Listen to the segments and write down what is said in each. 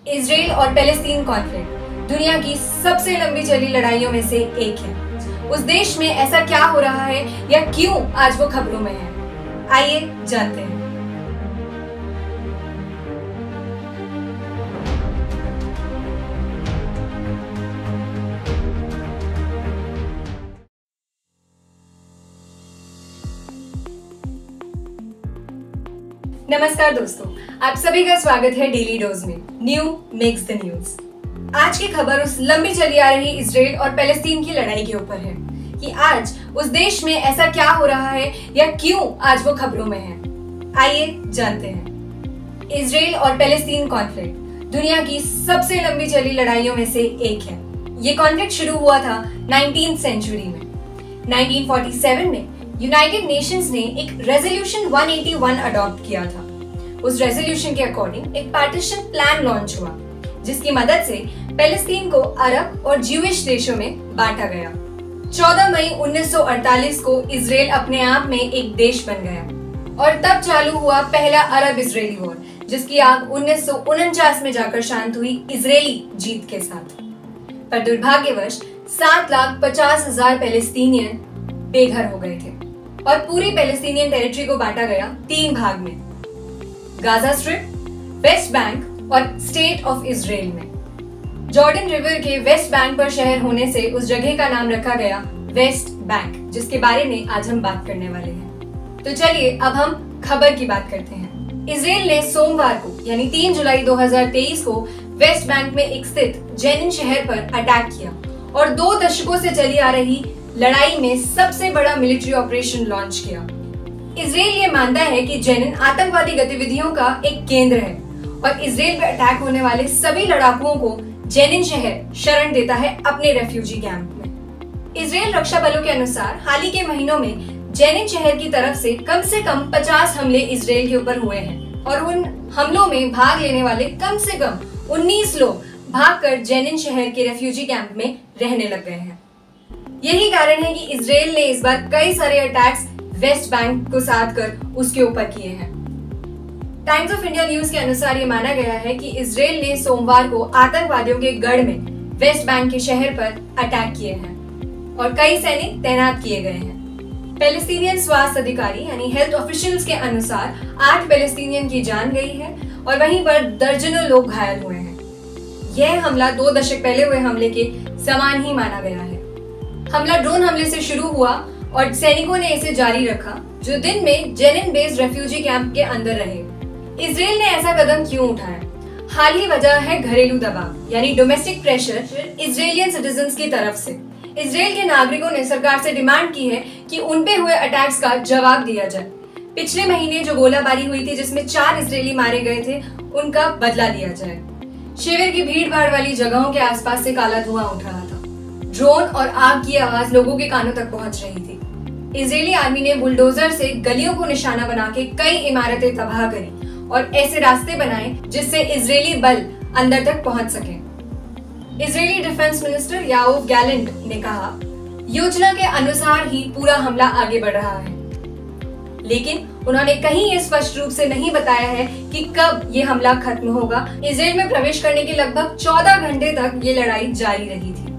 Israel और Palestine conflict दुनिया की सबसे लंबी चली लड़ाइयों में से एक है। उस देश में ऐसा क्या हो रहा है या क्यों आज वो खबरों में है, आइए जानते हैं। नमस्कार दोस्तों, आप सभी का स्वागत है डेली डोज में। New makes the news. आज की खबर उस लंबी चली आ रही इजराइल और पैलेस्टीन की लड़ाई के ऊपर है कि आज उस देश में ऐसा क्या हो रहा है या क्यों आज वो खबरों में है, आइए जानते हैं। इजराइल और पैलेस्टीन कॉन्फ्लिक्ट दुनिया की सबसे लंबी चली लड़ाइयों में से एक है। ये कॉन्फ्लिक्ट शुरू हुआ था 19th सेंचुरी में। 1947 में यूनाइटेड नेशंस ने एक रेजोल्यूशन 181 अडॉप्ट किया था। उस रेजोल्यूशन के अकॉर्डिंग एक पार्टीशन प्लान लॉन्च हुआ, जिसकी मदद से पैलेस्टीन को अरब और ज्यूइश देशों में बांटा गया। 14 मई 1948 को इजराइल अपने आप में एक देश बन गया और तब चालू हुआ पहला अरब इजरायली वॉर, जिसकी आग 1949 में जाकर शांत हुई इजरायली जीत के साथ। पर दुर्भाग्यवश 7,50,000 पैलेस्टीनियन बेघर हो गए थे और पूरी पैलेस्टीनियन टेरिटरी को बांटा गया 3 भाग में, गाजा स्ट्रिप, वेस्ट बैंक और स्टेट ऑफ इजराइल में। जॉर्डन रिवर के वेस्ट बैंक पर शहर होने से उस जगह का नाम रखा गया वेस्ट बैंक, जिसके बारे में आज हम बात करने वाले हैं। तो चलिए अब हम खबर की बात करते हैं। इजराइल ने सोमवार को यानी 3 जुलाई 2023 को वेस्ट बैंक में स्थित जेनिन शहर पर अटैक किया और 2 दशकों से चली आ रही लड़ाई में सबसे बड़ा मिलिट्री ऑपरेशन लॉन्च किया। इजराइल ये मानता है कि जेनिन आतंकवादी गतिविधियों का एक केंद्र है और इजराइल पर अटैक होने वाले सभी लड़ाकुओं को जेनिन शहर शरण देता है अपने रेफ्यूजी कैंप में। इजराइल रक्षा बलों के अनुसार हाल ही के महीनों में जेनिन शहर की तरफ से कम 50 हमले इजराइल के ऊपर हुए हैं और उन हमलों में भाग लेने वाले कम से कम 19 लोग भागकर जेनिन शहर के रेफ्यूजी कैंप में रहने लग गए हैं। यही कारण है कि इजराइल ने इस बार कई सारे अटैक्स वेस्ट बैंक को साथ कर उसके ऊपर किए हैं। टाइम्स ऑफ इंडिया न्यूज के अनुसार ये माना गया है कि इजराइल ने सोमवार को आतंकवादियों के गढ़ में वेस्ट बैंक के शहर पर अटैक किए हैं और कई सैनिक तैनात किए गए हैं। पैलेस्टीनियन स्वास्थ्य अधिकारी यानी हेल्थ ऑफिशियल्स के अनुसार 8 पैलेस्टीनियन की जान गई है और वहीं पर दर्जनों लोग घायल हुए हैं। यह हमला 2 दशक पहले हुए हमले के समान ही माना गया है। हमला ड्रोन हमले से शुरू हुआ और सैनिकों ने इसे जारी रखा, जो दिन में जेनिन बेस्ड रेफ्यूजी कैंप के अंदर रहे। इजराइल ने ऐसा कदम क्यों उठाया? हाल ही वजह है घरेलू दबाव यानी डोमेस्टिक प्रेशर इजरायलियन सिटीजन्स की तरफ से। इजराइल के नागरिकों ने सरकार से डिमांड की है कि उन पे हुए अटैक्स का जवाब दिया जाए। पिछले महीने जो गोलाबारी हुई थी, जिसमें 4 इजरायली मारे गए थे, उनका बदला लिया जाए। शिविर की भीड़ भाड़ वाली जगहों के आसपास से काला धुआं उठ रहा था। ड्रोन और आग की आवाज लोगों के कानों तक पहुंच रही थी। इजरायली आर्मी ने बुलडोजर से गलियों को निशाना बना के कई इमारतें तबाह करी और ऐसे रास्ते बनाए जिससे इजरायली बल अंदर तक पहुंच सके। इजरायली डिफेंस मिनिस्टर याओव गैलेंट ने कहा, योजना के अनुसार ही पूरा हमला आगे बढ़ रहा है, लेकिन उन्होंने कहीं ये स्पष्ट रूप से नहीं बताया है कि कब ये हमला खत्म होगा। इजराइल में प्रवेश करने के लगभग 14 घंटे तक ये लड़ाई जारी रही थी।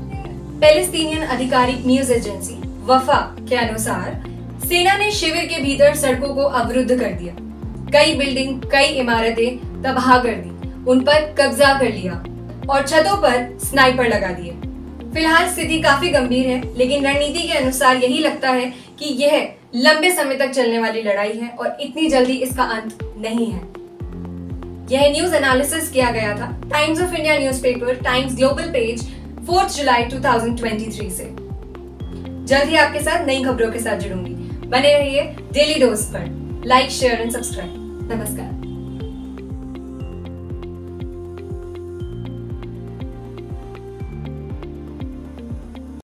पैलेस्टीनियन आधिकारिक न्यूज एजेंसी वफा के अनुसार सेना ने शिविर के भीतर सड़कों को अवरुद्ध कर दिया, कई बिल्डिंग, कई इमारतें तबाह कर दी, उन पर कब्जा कर लिया और छतों पर स्नाइपर लगा दिए। फिलहाल स्थिति काफी गंभीर है, लेकिन रणनीति के अनुसार यही लगता है कि यह लंबे समय तक चलने वाली लड़ाई है और इतनी जल्दी इसका अंत नहीं है। यह न्यूज एनालिसिस किया गया था times of India newspaper times global page 4 जुलाई 2023 से। जल्द ही आपके साथ नई खबरों के साथ जुड़ूंगी। बने रहिए डेली डोज पर। Like, share and subscribe. नमस्कार।